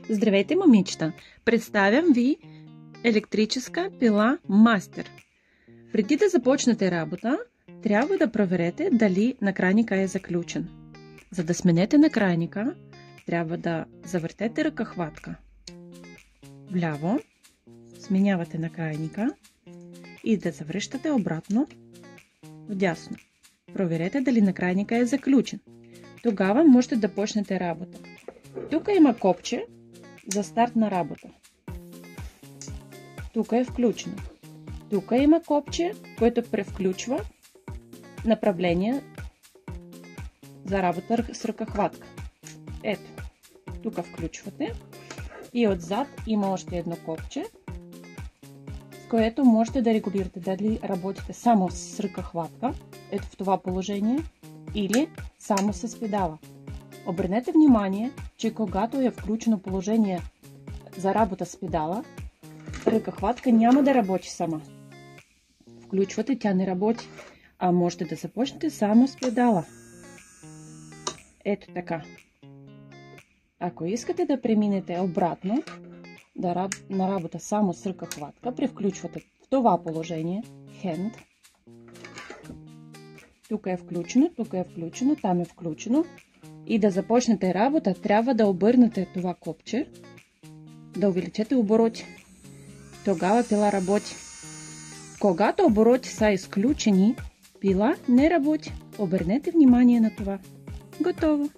Здравейте, момичета! Представям ви електрическа пила Мастер. Преди да започнете работа, трябва да проверете дали накрайника е заключен. За да сменете накрайника, трябва да завъртете ръкохватка вляво, сменявате накрайника и да завръщате обратно вдясно. Проверете дали накрайника е заключен. Тогава можете да почнете работа. Тук има копче за старт на работа. Тук е включено. Тук има копче, което превключва направление за работа с ръкохватка. Ето, тук включвате и отзад има още едно копче, с което можете да регулирате дали работите само с ръкохватка, ето в това положение, или само с педала. Обърнете внимание, че когато е включено положение за работа с педала, ръкохватка няма да работи сама. Включвате, тя не работи, а можете да започнете само с педала. Ето така. Ако искате да преминете обратно на работа само с ръкохватка, превключвате в това положение Hand. Тук е включено, там е включено. И да започнете работа, трябва да обърнете това копче, да увеличите обороти. Тогава пила работи. Когато обороти са изключени, пила не работи. Обърнете внимание на това. Готово!